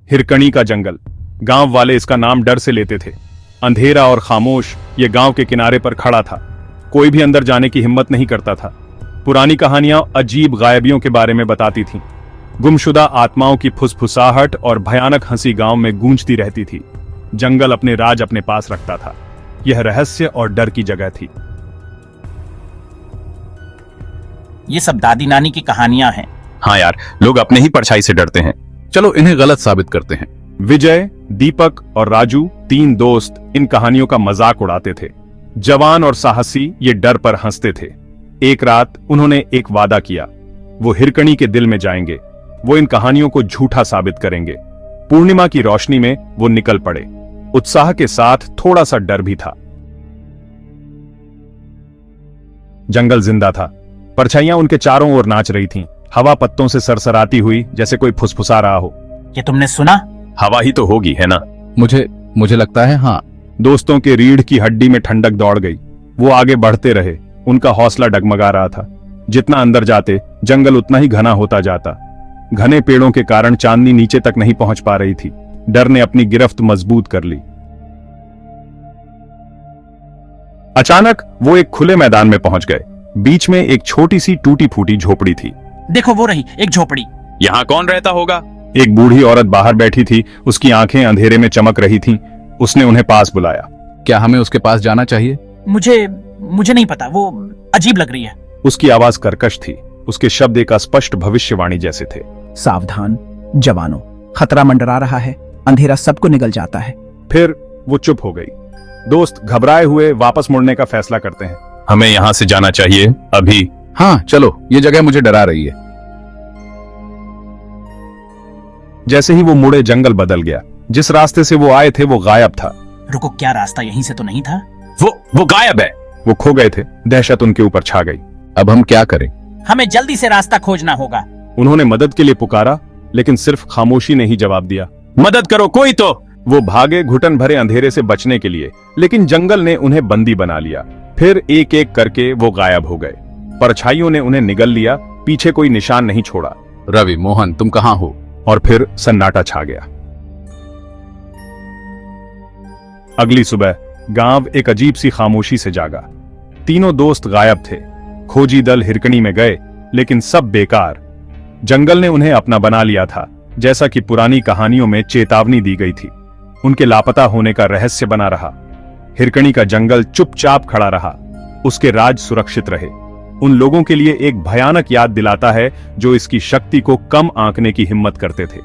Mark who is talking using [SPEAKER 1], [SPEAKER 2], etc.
[SPEAKER 1] हिरकणी का जंगल। गांव वाले इसका नाम डर से लेते थे। अंधेरा और खामोश ये गांव के किनारे पर खड़ा था। कोई भी अंदर जाने की हिम्मत नहीं करता था। पुरानी कहानियां अजीब गायबियों के बारे में बताती थीं। गुमशुदा आत्माओं की फुसफुसाहट और भयानक हंसी गांव में गूंजती रहती थी। जंगल अपने राज अपने पास रखता था। यह रहस्य और डर की जगह थी।
[SPEAKER 2] ये सब दादी नानी की कहानियां हैं।
[SPEAKER 3] हाँ यार, लोग अपने ही परछाई से डरते हैं। चलो इन्हें गलत साबित करते हैं।
[SPEAKER 1] विजय, दीपक और राजू, 3 दोस्त, इन कहानियों का मजाक उड़ाते थे। जवान और साहसी ये डर पर हंसते थे। एक रात उन्होंने एक वादा किया, वो हिरकणी के दिल में जाएंगे। वो इन कहानियों को झूठा साबित करेंगे। पूर्णिमा की रोशनी में वो निकल पड़े। उत्साह के साथ थोड़ा सा डर भी था। जंगल जिंदा था। परछाइयां उनके चारों ओर नाच रही थीं। हवा पत्तों से सरसराती हुई जैसे कोई फुसफुसा रहा हो।
[SPEAKER 2] ये तुमने सुना?
[SPEAKER 3] हवा ही तो होगी, है ना?
[SPEAKER 4] मुझे लगता है हाँ।
[SPEAKER 1] दोस्तों के रीढ़ की हड्डी में ठंडक दौड़ गई। वो आगे बढ़ते रहे। उनका हौसला डगमगा रहा था। जितना अंदर जाते जंगल उतना ही घना होता जाता। घने पेड़ों के कारण चांदनी नीचे तक नहीं पहुंच पा रही थी। डर ने अपनी गिरफ्त मजबूत कर ली। अचानक वो एक खुले मैदान में पहुंच गए। बीच में एक छोटी सी टूटी फूटी झोपड़ी थी।
[SPEAKER 2] देखो वो रही एक झोपड़ी।
[SPEAKER 3] यहाँ कौन रहता होगा?
[SPEAKER 1] एक बूढ़ी औरत बाहर बैठी थी। उसकी आंखें अंधेरे में चमक रही थीं। उसने उन्हें पास बुलाया।
[SPEAKER 4] क्या हमें उसके पास जाना चाहिए?
[SPEAKER 2] मुझे नहीं पता, वो अजीब लग रही है।
[SPEAKER 1] उसकी आवाज कर्कश थी। उसके शब्द एक अस्पष्ट भविष्यवाणी जैसे थे।
[SPEAKER 5] सावधान जवानों, खतरा मंडरा रहा है। अंधेरा सबको निगल जाता है।
[SPEAKER 1] फिर वो चुप हो गई। दोस्त घबराए हुए वापस मुड़ने का फैसला करते हैं।
[SPEAKER 3] हमें यहाँ से जाना चाहिए अभी।
[SPEAKER 4] हाँ चलो, ये जगह मुझे डरा रही है।
[SPEAKER 1] जैसे ही वो मुड़े जंगल बदल गया। जिस रास्ते से वो आए थे वो गायब था।
[SPEAKER 2] रुको, क्या रास्ता यहीं से तो नहीं था?
[SPEAKER 3] वो गायब है।
[SPEAKER 1] वो खो गए थे। दहशत उनके ऊपर छा गई।
[SPEAKER 4] अब हम क्या करें?
[SPEAKER 2] हमें जल्दी से रास्ता खोजना होगा।
[SPEAKER 1] उन्होंने मदद के लिए पुकारा, लेकिन सिर्फ खामोशी ने ही जवाब दिया।
[SPEAKER 3] मदद करो कोई तो।
[SPEAKER 1] वो भागे घुटन भरे अंधेरे से बचने के लिए, लेकिन जंगल ने उन्हें बंदी बना लिया। फिर एक एक करके वो गायब हो गए। परछाइयों ने उन्हें निगल लिया। पीछे कोई निशान नहीं छोड़ा।
[SPEAKER 4] रवि, मोहन, तुम कहाँ हो?
[SPEAKER 1] और फिर सन्नाटा छा गया। अगली सुबह गांव एक अजीब सी खामोशी से जागा। तीनों दोस्त गायब थे। खोजी दल हिरकणी में गए, लेकिन सब बेकार। जंगल ने उन्हें अपना बना लिया था, जैसा कि पुरानी कहानियों में चेतावनी दी गई थी। उनके लापता होने का रहस्य बना रहा। हिरकणी का जंगल चुपचाप खड़ा रहा। उसके राज सुरक्षित रहे। उन लोगों के लिए एक भयानक याद दिलाता है जो इसकी शक्ति को कम आंकने की हिम्मत करते थे।